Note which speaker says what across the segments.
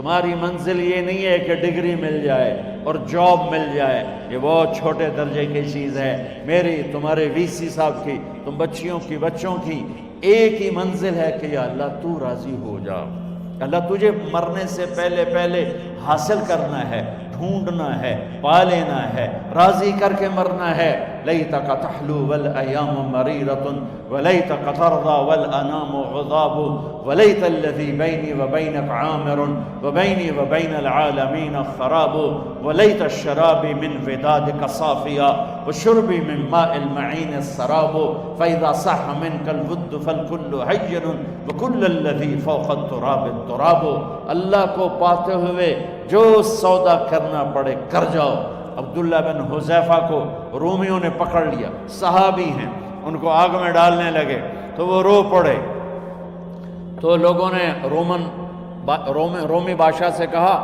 Speaker 1: تمہاری منزل یہ نہیں ہے کہ ڈگری مل جائے اور جاب مل جائے، یہ بہت چھوٹے درجے کی چیز ہے۔ میری، تمہارے وی سی صاحب کی، تم بچیوں کی، بچوں کی ایک ہی منزل ہے کہ یا اللہ تو راضی ہو جا۔ اللہ تجھے مرنے سے پہلے پہلے حاصل کرنا ہے، ڈھونڈنا ہے، پا لینا ہے، راضی کر کے مرنا ہے۔ لیتک تحلو والایام مریرۃ ولیتک ترضی والانام عذاب ولیت الذی بینی وبینک عامر وبینی وبین العالمین خراب ولیت الشراب من ودادک صافیا وشربی من ماء المعین السراب فاذا صح منک الود فالکل حین وکل الذی فوق التراب التراب۔ اللہ کو پاتے ہوئے جو سودا کرنا پڑے کر جاؤ۔ عبداللہ بن حذیفہ کو رومیوں نے پکڑ لیا، صحابی ہیں، ان کو آگ میں ڈالنے لگے تو وہ رو پڑے، تو لوگوں نے رومی بادشاہ سے کہا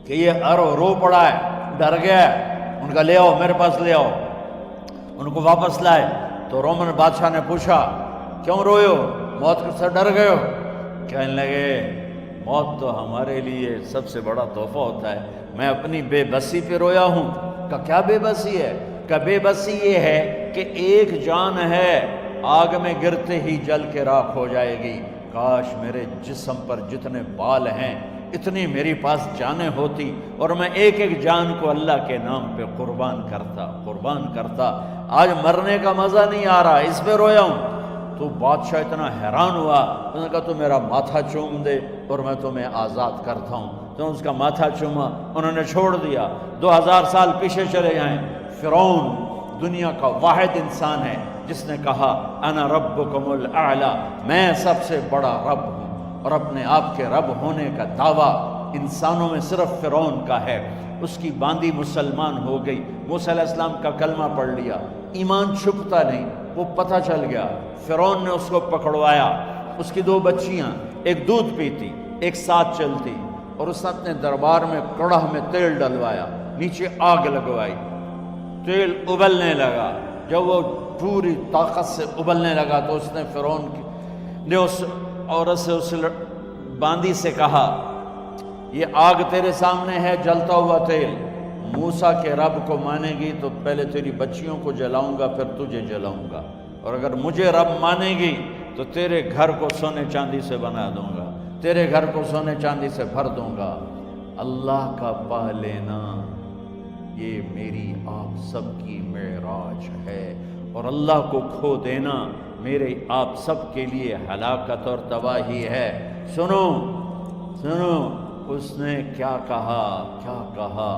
Speaker 1: کہ یہ رو پڑا ہے، ڈر گیا ہے، ان کا لے آؤ، میرے پاس لے آؤ۔ ان کو واپس لائے تو رومن بادشاہ نے پوچھا کیوں روئے ہو، موت سے ڈر گئے ہو؟ کہنے لگے موت تو ہمارے لیے سب سے بڑا تحفہ ہوتا ہے، میں اپنی بے بسی پہ رویا ہوں۔ کہ کیا بے بسی ہے؟ کہ بے بسی یہ ہے کہ ایک جان ہے آگ میں گرتے ہی جل کے راکھ ہو جائے گی، کاش میرے جسم پر جتنے بال ہیں اتنی میری پاس جانیں ہوتی اور میں ایک ایک جان کو اللہ کے نام پہ قربان کرتا۔ آج مرنے کا مزہ نہیں آ رہا، اس پہ رویا ہوں۔ تو بادشاہ اتنا حیران ہوا، اس نے کہا تو میرا ماتھا چوم دے اور میں تمہیں آزاد کرتا ہوں۔ تو اس کا ماتھا چوما، انہوں نے چھوڑ دیا۔ 2000 سال پیچھے چلے جائیں، فرعون دنیا کا واحد انسان ہے جس نے کہا انا ربکم الاعلی، میں سب سے بڑا رب ہوں، اور اپنے آپ کے رب ہونے کا دعویٰ انسانوں میں صرف فرعون کا ہے۔ اس کی باندی مسلمان ہو گئی، موسیٰ علیہ السلام کا کلمہ پڑھ لیا، ایمان چھپتا نہیں، وہ پتہ چل گیا۔ فرعون نے اس کو پکڑوایا، اس کی 2 بچیاں، ایک دودھ پیتی ایک ساتھ چلتی، اور اس نے اپنے دربار میں کڑاہ میں تیل ڈلوایا، نیچے آگ لگوائی، تیل ابلنے لگا۔ جب وہ پوری طاقت سے ابلنے لگا تو اس نے فرعون نے اس عورت سے، اس باندی سے کہا یہ آگ تیرے سامنے ہے، جلتا ہوا تیل، موسیٰ کے رب کو مانے گی تو پہلے تیری بچیوں کو جلاؤں گا پھر تجھے جلاؤں گا، اور اگر مجھے رب مانے گی تو تیرے گھر کو سونے چاندی سے بنا دوں گا، تیرے گھر کو سونے چاندی سے بھر دوں گا۔ اللہ کا پا لینا یہ میری آپ سب کی معراج ہے، اور اللہ کو کھو دینا میرے آپ سب کے لیے ہلاکت اور تباہی ہے۔ سنو اس نے کیا کہا؟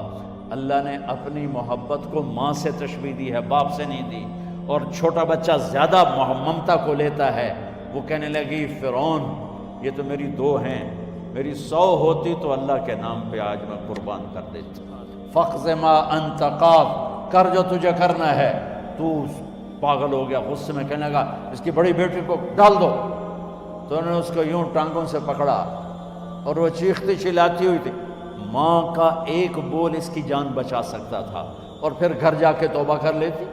Speaker 1: اللہ نے اپنی محبت کو ماں سے تشبیہ دی ہے، باپ سے نہیں دی، اور چھوٹا بچہ زیادہ ممتا کو لیتا ہے۔ وہ کہنے لگی فرعون یہ تو میری 2 ہیں، میری 100 ہوتی تو اللہ کے نام پہ آج میں قربان کر دیتا۔ فَقْضِ مَا أَنْتَ قَاضٍ، کر جو تجھے کرنا ہے۔ تو پاگل ہو گیا، غصے میں کہنے لگا اس کی بڑی بیٹی کو ڈال دو۔ تو انہوں نے اس کو یوں ٹانگوں سے پکڑا اور وہ چیختی چلاتی ہوئی تھی۔ ماں کا ایک بول اس کی جان بچا سکتا تھا، اور پھر گھر جا کے توبہ کر لیتی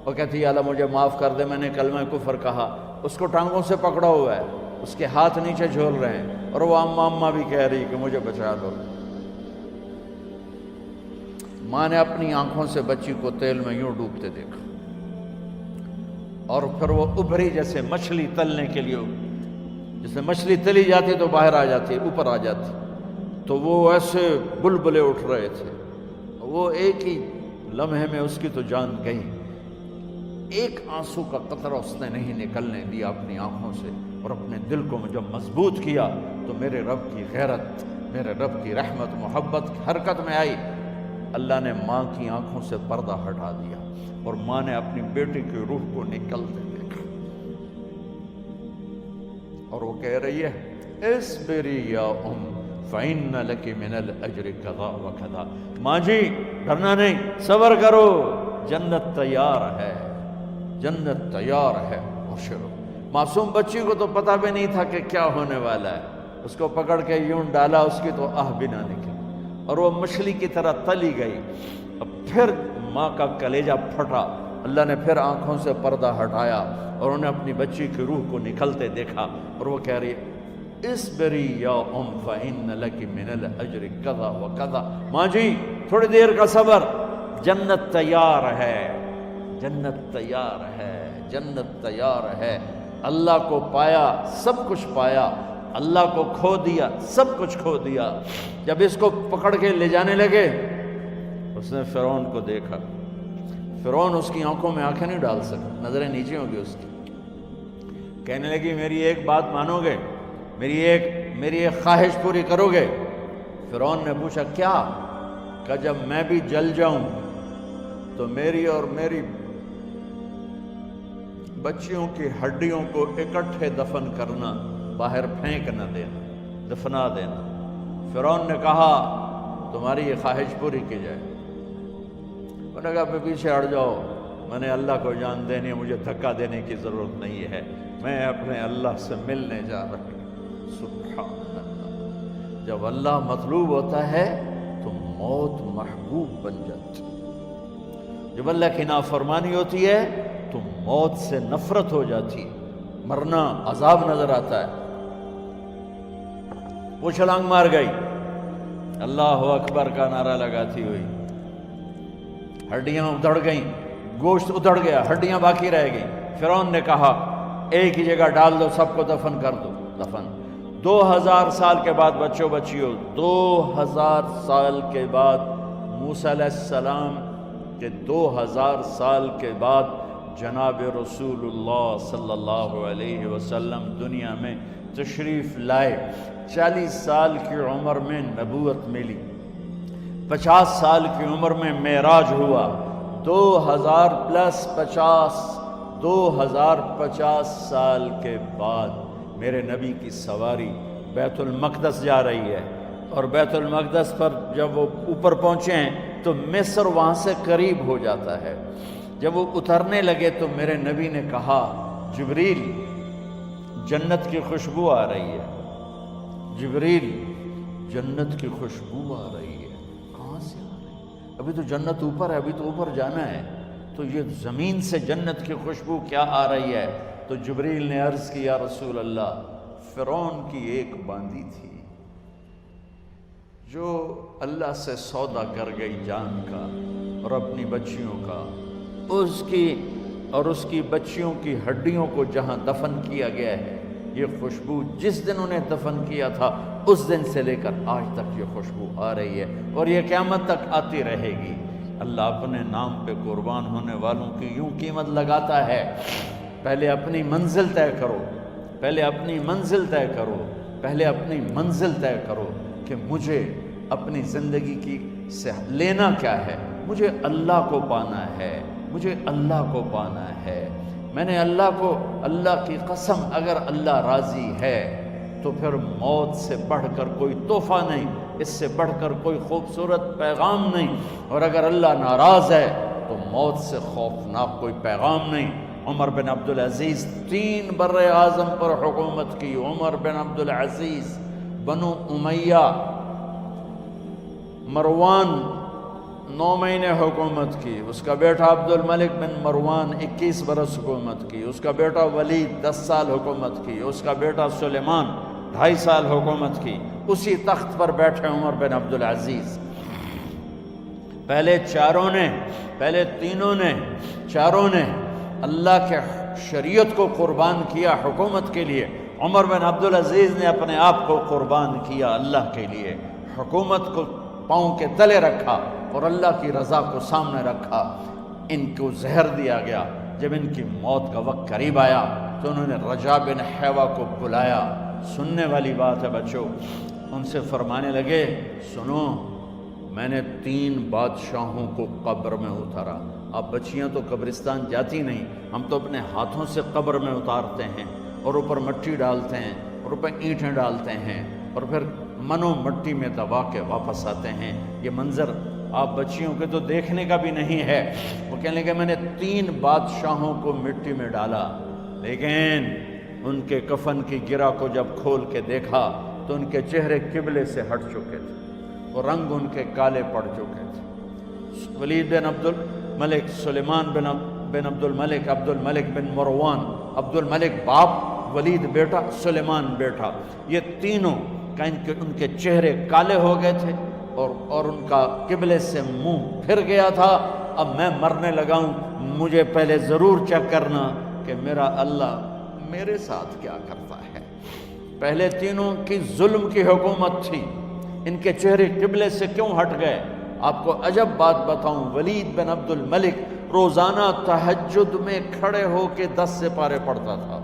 Speaker 1: اور کہتی اللہ مجھے معاف کر دے، میں نے کلمہ کفر کہا۔ اس کو ٹانگوں سے پکڑا ہوا ہے، اس کے ہاتھ نیچے جھول رہے ہیں، اور وہ اماں بھی کہہ رہی کہ مجھے بچا دو۔ ماں نے اپنی آنکھوں سے بچی کو تیل میں یوں ڈوبتے دیکھا، اور پھر وہ ابھری جیسے مچھلی تلنے کے لیے، جیسے مچھلی تلی جاتی تو باہر آ جاتی، اوپر آ جاتی، تو وہ ایسے بلبلے اٹھ رہے تھے۔ وہ ایک ہی لمحے میں اس کی تو جان گئی، ایک آنسو کا قطرہ اس نے نہیں نکلنے دیا اپنی آنکھوں سے، اور اپنے دل کو جب مضبوط کیا تو میرے رب کی غیرت، میرے رب کی رحمت محبت حرکت میں آئی۔ اللہ نے ماں کی آنکھوں سے پردہ ہٹا دیا، اور ماں نے اپنی بیٹی کی روح کو نکلتے دیکھا، اور وہ کہہ رہی ہے اصبری یا فَإِنَّ لَكِ مِنَ الْأَجْرِ كَذَا وَكَذَا۔ ماں جی ڈرنا نہیں، صبر کرو، جنت تیار ہے، جنت تیار ہے، ابشرو۔ معصوم بچی کو تو پتہ بھی نہیں تھا کہ کیا ہونے والا ہے، اس کو پکڑ کے یوں ڈالا، اس کی تو آہ بھی نہ نکلی، اور وہ مچھلی کی طرح تلی گئی۔ اب پھر ماں کا کلیجہ پھٹا، اللہ نے پھر آنکھوں سے پردہ ہٹایا، اور انہیں اپنی بچی کی روح کو نکلتے دیکھا، اور وہ کہہ رہی اسبری یا فإن لک من الاجر کذا و کذا، ماں جی تھوڑی دیر کا صبر، جنت تیار ہے، جنت تیار ہے، جنت تیار ہے۔ اللہ کو پایا سب کچھ پایا، اللہ کو کھو دیا سب کچھ کھو دیا۔ جب اس کو پکڑ کے لے جانے لگے، اس نے فرعون کو دیکھا، فرعون اس کی آنکھوں میں آنکھیں نہیں ڈال سکا، نظریں نیچے ہوں گی اس کی۔ کہنے لگی میری ایک بات مانو گے، میری ایک خواہش پوری کرو گے؟ فرعون نے پوچھا کیا؟ کہ جب میں بھی جل جاؤں تو میری اور میری بچیوں کی ہڈیوں کو اکٹھے دفن کرنا، باہر پھینک نہ دینا، دفنا دینا۔ فرعون نے کہا تمہاری یہ خواہش پوری کی جائے۔ انہوں نے کہا پیچھے ہٹ جاؤ، میں نے اللہ کو جان دینی ہے، مجھے دھکا دینے کی ضرورت نہیں ہے، میں اپنے اللہ سے ملنے جا رہا ہوں۔ سبحان اللہ، جب اللہ مطلوب ہوتا ہے تو موت محبوب بن جاتی، جب اللہ کی نافرمانی ہوتی ہے تو موت سے نفرت ہو جاتی، مرنا عذاب نظر آتا ہے۔ وہ چھلانگ مار گئی، اللہ اکبر کا نعرہ لگاتی ہوئی، ہڈیاں ادھڑ گئیں، گوشت ادھڑ گیا، ہڈیاں باقی رہ گئیں۔ فرعون نے کہا ایک ہی جگہ ڈال دو، سب کو دفن کر دو۔ دفن 2000 سال کے بعد بچوں بچیوں، 2000 سال کے بعد موسیٰ علیہ السلام کے 2000 سال کے بعد جناب رسول اللہ صلی اللہ علیہ وسلم دنیا میں تشریف لائے۔ 40 سال کی عمر میں نبوت ملی، 50 سال کی عمر میں معراج ہوا، 2050 سال کے بعد میرے نبی کی سواری بیت المقدس جا رہی ہے، اور بیت المقدس پر جب وہ اوپر پہنچے ہیں تو مصر وہاں سے قریب ہو جاتا ہے۔ جب وہ اترنے لگے تو میرے نبی نے کہا جبریل جنت کی خوشبو آ رہی ہے، جبریل جنت کی خوشبو آ رہی ہے۔ کہاں سے آ رہی ہے؟ ابھی تو جنت اوپر ہے، ابھی تو اوپر جانا ہے، تو یہ زمین سے جنت کی خوشبو کیا آ رہی ہے؟ تو جبریل نے عرض کی یا رسول اللہ، فرعون کی ایک باندی تھی جو اللہ سے سودا کر گئی جان کا اور اپنی بچیوں کا، اس کی بچیوں کی ہڈیوں کو جہاں دفن کیا گیا ہے، یہ خوشبو جس دن انہیں دفن کیا تھا اس دن سے لے کر آج تک یہ خوشبو آ رہی ہے، اور یہ قیامت تک آتی رہے گی۔ اللہ اپنے نام پہ قربان ہونے والوں کی یوں قیمت لگاتا ہے، پہلے اپنی منزل طے کرو، پہلے اپنی منزل طے کرو، پہلے اپنی منزل طے کرو کہ مجھے اپنی زندگی کی سے لینا کیا ہے، مجھے اللہ کو پانا ہے، مجھے اللہ کو پانا ہے۔ میں نے اللہ کی قسم، اگر اللہ راضی ہے تو پھر موت سے بڑھ کر کوئی تحفہ نہیں، اس سے بڑھ کر کوئی خوبصورت پیغام نہیں، اور اگر اللہ ناراض ہے تو موت سے خوفناک کوئی پیغام نہیں۔ عمر بن عبدالعزیز 3 بر اعظم پر حکومت کی، عمر بن عبدالعزیز، بنو امیہ، مروان 9 مہینے حکومت کی، اس کا بیٹا عبد الملک بن مروان 21 برس حکومت کی، اس کا بیٹا ولید 10 سال حکومت کی، اس کا بیٹا سلیمان 2.5 سال حکومت کی۔ اسی تخت پر بیٹھے عمر بن عبدالعزیز۔ پہلے چاروں نے اللہ کے شریعت کو قربان کیا حکومت کے لیے۔ عمر بن عبدالعزیز نے اپنے آپ کو قربان کیا اللہ کے لیے، حکومت کو پاؤں کے تلے رکھا اور اللہ کی رضا کو سامنے رکھا۔ ان کو زہر دیا گیا۔ جب ان کی موت کا وقت قریب آیا تو انہوں نے رجا بن حیوہ کو بلایا۔ سننے والی بات ہے بچوں، ان سے فرمانے لگے سنو، میں نے 3 بادشاہوں کو قبر میں اتارا۔ اب بچیاں تو قبرستان جاتی نہیں، ہم تو اپنے ہاتھوں سے قبر میں اتارتے ہیں اور اوپر مٹی ڈالتے ہیں اور اوپر اینٹیں ڈالتے ہیں اور پھر منو مٹی میں دبا کے واپس آتے ہیں۔ یہ منظر آپ بچیوں کے تو دیکھنے کا بھی نہیں ہے۔ وہ کہنے لگے میں نے 3 بادشاہوں کو مٹی میں ڈالا، لیکن ان کے کفن کی گرہ کو جب کھول کے دیکھا تو ان کے چہرے قبلے سے ہٹ چکے تھے، وہ رنگ ان کے کالے پڑ چکے تھے۔ ولید بن عبد الملک، سلیمان بن عبد الملک، عبد الملک بن مروان، عبد الملک باپ، ولید بیٹا، سلیمان بیٹا، یہ تینوں کا ان کے چہرے کالے ہو گئے تھے اور ان کا قبلے سے منہ پھر گیا تھا۔ اب میں مرنے لگا ہوں، مجھے پہلے ضرور چیک کرنا کہ میرا اللہ میرے ساتھ کیا کرتا ہے۔ پہلے تینوں کی ظلم کی حکومت تھی، ان کے چہرے قبلے سے کیوں ہٹ گئے؟ آپ کو عجب بات بتاؤں، ولید بن عبد الملک روزانہ تہجد میں کھڑے ہو کے 10 سپارے پڑھتا تھا،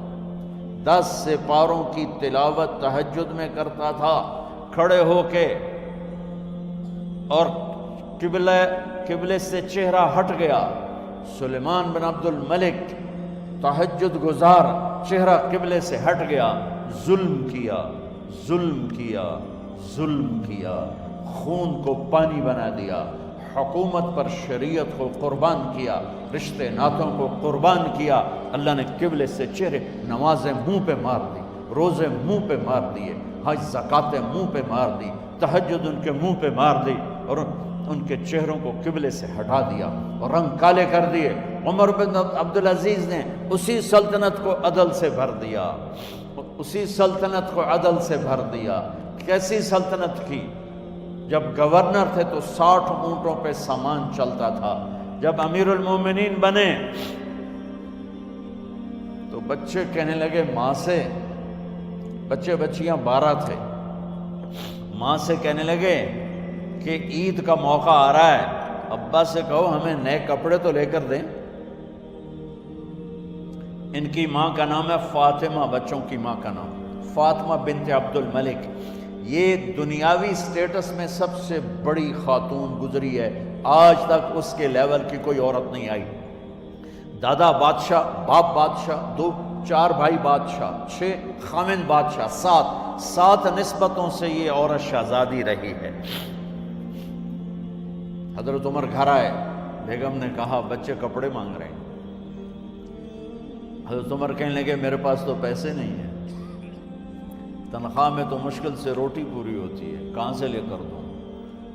Speaker 1: 10 سپاروں کی تلاوت تہجد میں کرتا تھا کھڑے ہو کے، اور قبلے سے چہرہ ہٹ گیا۔ سلیمان بن عبد الملک تہجد گزار، چہرہ قبلے سے ہٹ گیا، ظلم کیا، ظلم کیا، ظلم کیا، خون کو پانی بنا دیا، حکومت پر شریعت کو قربان کیا، رشتے ناتوں کو قربان کیا۔ اللہ نے قبلے سے چہرے، نمازیں منہ پہ مار دی، روزے منہ پہ مار دیے، حج زکاتیں منہ پہ مار دی، تہجد ان کے منہ پہ مار دی، اور ان کے چہروں کو قبلے سے ہٹا دیا اور رنگ کالے کر دیے۔ عمر بن عبدالعزیز نے اسی سلطنت کو عدل سے بھر دیا، اسی سلطنت کو عدل سے بھر دیا۔ کیسی سلطنت کی؟ جب گورنر تھے تو 60 اونٹوں پہ سامان چلتا تھا، جب امیر المومنین بنے تو بچے کہنے لگے ماں سے، بچے بچیاں 12 تھے، ماں سے کہنے لگے کہ عید کا موقع آ رہا ہے، ابا سے کہو ہمیں نئے کپڑے تو لے کر دیں۔ ان کی ماں کا نام ہے فاطمہ، بچوں کی ماں کا نام فاطمہ بنت عبد الملک۔ یہ دنیاوی سٹیٹس میں سب سے بڑی خاتون گزری ہے، آج تک اس کے لیول کی کوئی عورت نہیں آئی۔ دادا بادشاہ، باپ بادشاہ، 4 بھائی بادشاہ، 6 خامند بادشاہ، 7 نسبتوں سے یہ عورت شہزادی رہی ہے۔ حضرت عمر گھر آئے، بیگم نے کہا بچے کپڑے مانگ رہے ہیں۔ حضرت عمر کہنے لگے میرے پاس تو پیسے نہیں ہیں، تنخواہ میں تو مشکل سے روٹی پوری ہوتی ہے، کہاں سے لے کر دوں؟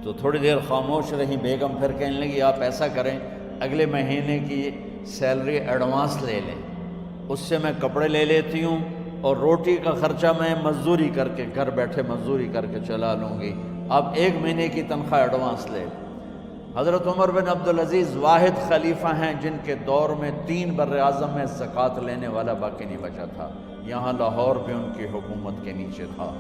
Speaker 1: تو تھوڑی دیر خاموش رہی بیگم، پھر کہنے لگی آپ ایسا کریں، اگلے مہینے کی سیلری ایڈوانس لے لیں، اس سے میں کپڑے لے لیتی ہوں اور روٹی کا خرچہ میں مزدوری کر کے، گھر بیٹھے مزدوری کر کے چلا لوں گی، آپ 1 مہینے کی تنخواہ ایڈوانس لے لیں۔ حضرت عمر بن عبدالعزیز واحد خلیفہ ہیں جن کے دور میں 3 بر اعظم میں زکوٰۃ لینے والا باقی نہیں بچا تھا۔ یہاں لاہور بھی ان کی حکومت کے نیچے تھا،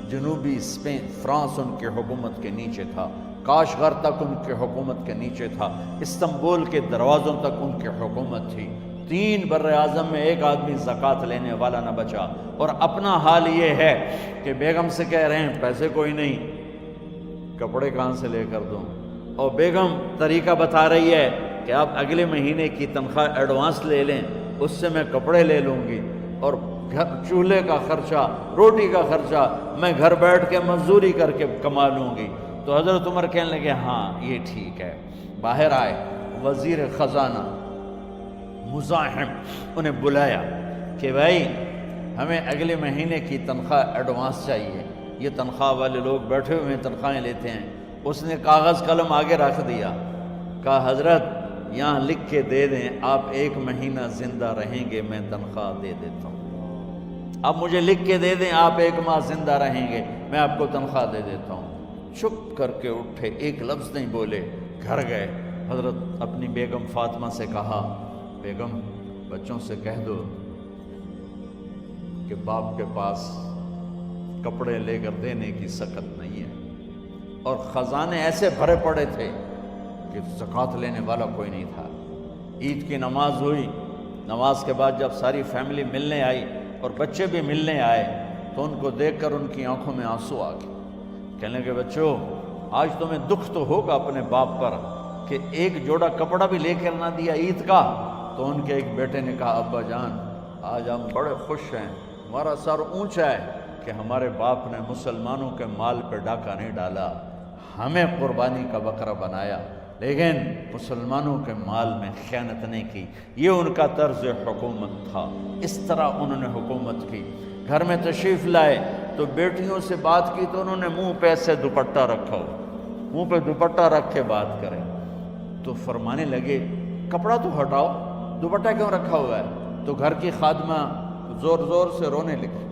Speaker 1: جنوبی اسپین فرانس ان کی حکومت کے نیچے تھا، کاشغر تک ان کی حکومت کے نیچے تھا، استنبول کے دروازوں تک ان کی حکومت تھی۔ 3 بر اعظم میں ایک آدمی زکوٰۃ لینے والا نہ بچا، اور اپنا حال یہ ہے کہ بیگم سے کہہ رہے ہیں پیسے کوئی نہیں، کپڑے کہاں سے لے کر دوں؟ اور بیگم طریقہ بتا رہی ہے کہ آپ اگلے مہینے کی تنخواہ ایڈوانس لے لیں، اس سے میں کپڑے لے لوں گی، اور چولہے کا خرچہ، روٹی کا خرچہ میں گھر بیٹھ کے مزدوری کر کے کما لوں گی۔ تو حضرت عمر کہنے لگے ہاں یہ ٹھیک ہے۔ باہر آئے وزیر خزانہ مزاحم، انہیں بلایا کہ بھائی ہمیں اگلے مہینے کی تنخواہ ایڈوانس چاہیے، یہ تنخواہ والے لوگ بیٹھے ہوئے تنخواہیں لیتے ہیں۔ اس نے کاغذ قلم آگے رکھ دیا، کہا حضرت یہاں لکھ کے دے دیں، آپ 1 مہینہ زندہ رہیں گے میں تنخواہ دے دیتا ہوں، اب مجھے لکھ کے دے دیں آپ 1 ماہ زندہ رہیں گے میں آپ کو تنخواہ دے دیتا ہوں۔ چپ کر کے اٹھے، ایک لفظ نہیں بولے، گھر گئے۔ حضرت اپنی بیگم فاطمہ سے کہا بیگم بچوں سے کہہ دو کہ باپ کے پاس کپڑے لے کر دینے کی سخت نہیں ہے، اور خزانے ایسے بھرے پڑے تھے کہ زکوٰۃ لینے والا کوئی نہیں تھا۔ عید کی نماز ہوئی، نماز کے بعد جب ساری فیملی ملنے آئی اور بچے بھی ملنے آئے تو ان کو دیکھ کر ان کی آنکھوں میں آنسو آ گئے۔ کہنے لگے بچوں آج تمہیں دکھ تو ہوگا اپنے باپ پر کہ ایک جوڑا کپڑا بھی لے کر نہ دیا عید کا۔ تو ان کے ایک بیٹے نے کہا ابا جان آج ہم بڑے خوش ہیں، ہمارا سر اونچا ہے کہ ہمارے باپ نے مسلمانوں کے مال پہ ڈاکہ نہیں ڈالا، ہمیں قربانی کا بکرا بنایا، لیکن مسلمانوں کے مال میں خیانت نہیں کی۔ یہ ان کا طرز حکومت تھا، اس طرح انہوں نے حکومت کی۔ گھر میں تشریف لائے تو بیٹیوں سے بات کی تو انہوں نے منہ پہ ایسے دوپٹہ رکھا ہو، منہ پہ دوپٹہ رکھ کے بات کریں تو فرمانے لگے کپڑا تو ہٹاؤ، دوپٹہ کیوں رکھا ہوا ہے؟ تو گھر کی خادمہ زور زور سے رونے لگی،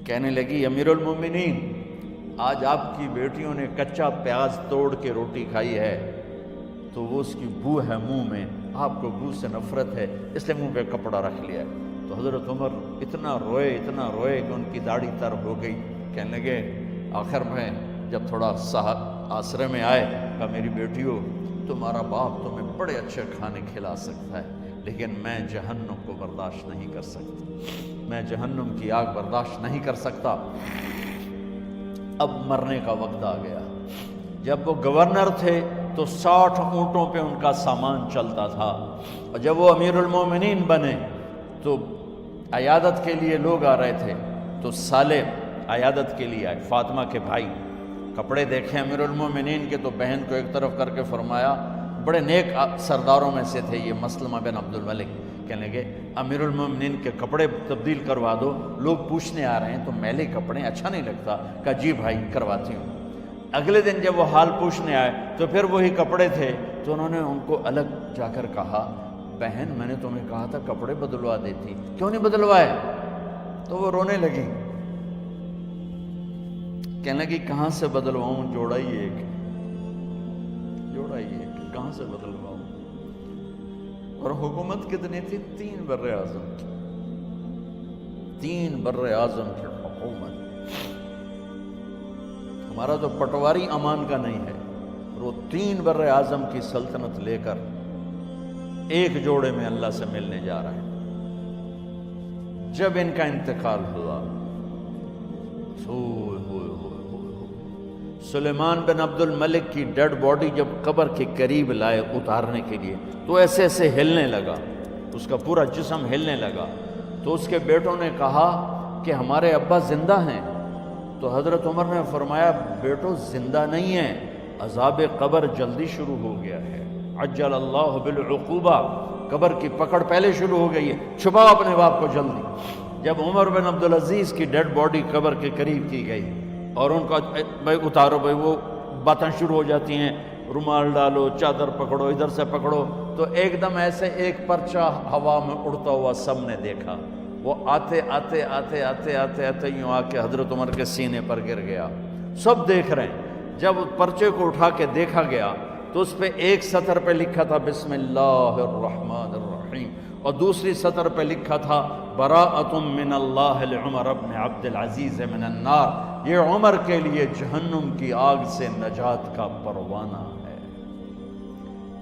Speaker 1: کہنے لگی امیر المومنین آج آپ کی بیٹیوں نے کچا پیاز توڑ کے روٹی کھائی ہے تو وہ اس کی بو ہے منہ میں، آپ کو بو سے نفرت ہے اس لیے منہ پہ کپڑا رکھ لیا ہے۔ تو حضرت عمر اتنا روئے کہ ان کی داڑھی تر ہو گئی۔ کہنے لگے آخر میں جب تھوڑا آسرے میں آئے، کہا میری بیٹیوں تمہارا باپ تمہیں بڑے اچھے کھانے کھلا سکتا ہے لیکن میں جہنم کو برداشت نہیں کر سکتا، میں جہنم کی آگ برداشت نہیں کر سکتا۔ اب مرنے کا وقت آ گیا۔ جب وہ گورنر تھے تو 60 اونٹوں پہ ان کا سامان چلتا تھا، اور جب وہ امیر المومنین بنے تو عیادت کے لیے لوگ آ رہے تھے، تو سالے عیادت کے لیے آئے، فاطمہ کے بھائی، کپڑے دیکھیں امیر المومنین کے تو بہن کو ایک طرف کر کے فرمایا، بڑے نیک سرداروں میں سے تھے یہ مسلمہ بن عبد الملک، کہنے لگے امیر المومنین کے کپڑے تبدیل کروا دو، لوگ پوچھنے آ رہے ہیں تو میلے کپڑے اچھا نہیں لگتا۔ کہا جی بھائی کرواتی ہوں۔ اگلے دن جب وہ حال پوچھنے آئے تو پھر وہی کپڑے تھے، تو انہوں نے ان کو الگ جا کر کہا بہن میں نے تمہیں کہا تھا کپڑے بدلوا دیتی، کیوں نہیں بدلوائے؟ تو وہ رونے لگی، کہنے لگی کہاں سے بدلواؤں، جوڑا ہی ایک، کہاں سے بدلواؤں؟ اور حکومت کتنی تھی؟ 3 بر اعظم کی، 3 بر اعظم کی حکومت۔ ہمارا تو پٹواری امان کا نہیں ہے، وہ 3 بر اعظم کی سلطنت لے کر ایک جوڑے میں اللہ سے ملنے جا رہا ہے۔ جب ان کا انتقال ہوا، سلیمان بن عبد الملک کی ڈیڈ باڈی جب قبر کے قریب لائے اتارنے کے لیے تو ایسے ایسے ہلنے لگا، اس کا پورا جسم ہلنے لگا۔ تو اس کے بیٹوں نے کہا کہ ہمارے ابا زندہ ہیں، تو حضرت عمر نے فرمایا بیٹو زندہ نہیں ہیں، عذاب قبر جلدی شروع ہو گیا ہے، عجل اللہ بالعقوبہ، قبر کی پکڑ پہلے شروع ہو گئی ہے، چھپاؤ اپنے باپ کو جلدی۔ جب عمر بن عبدالعزیز کی ڈیڈ باڈی قبر کے قریب کی گئی اور ان کا بھائی اتارو، بھائی وہ باتیں شروع ہو جاتی ہیں، رومال ڈالو، چادر پکڑو، ادھر سے پکڑو، تو ایک دم ایسے ایک پرچہ ہوا میں اڑتا ہوا سب نے دیکھا، وہ آتے آتے آتے آتے آتے آتے یوں آ کے حضرت عمر کے سینے پر گر گیا۔ سب دیکھ رہے ہیں، جب پرچے کو اٹھا کے دیکھا گیا تو اس پہ ایک سطر پہ لکھا تھا بسم اللہ الرحمن الرحیم، اور دوسری سطر پہ لکھا تھا براءۃ من اللہ لعمر بن عبد العزیز من النار، یہ عمر کے لیے جہنم کی آگ سے نجات کا پروانہ ہے۔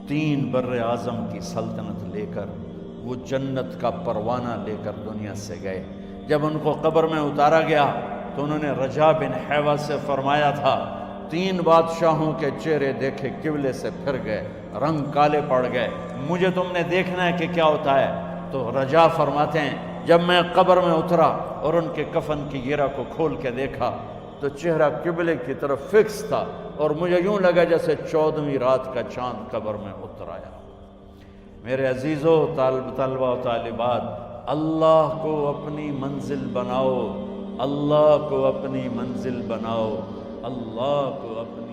Speaker 1: 3 بر اعظم کی سلطنت لے کر وہ جنت کا پروانہ لے کر دنیا سے گئے۔ جب ان کو قبر میں اتارا گیا تو انہوں نے رجا بن حیوہ سے فرمایا تھا 3 بادشاہوں کے چہرے دیکھے قبلے سے پھر گئے، رنگ کالے پڑ گئے، مجھے تم نے دیکھنا ہے کہ کیا ہوتا ہے؟ تو رجا فرماتے ہیں جب میں قبر میں اترا اور ان کے کفن کی گیرہ کو کھول کے دیکھا تو چہرہ قبلے کی طرف فکس تھا، اور مجھے یوں لگا جیسے 14ویں رات کا چاند قبر میں اتر آیا۔ میرے عزیزو، طلبہ و طالبات، اللہ کو اپنی منزل بناؤ، اللہ کو اپنی منزل بناؤ، اللہ کو اپنی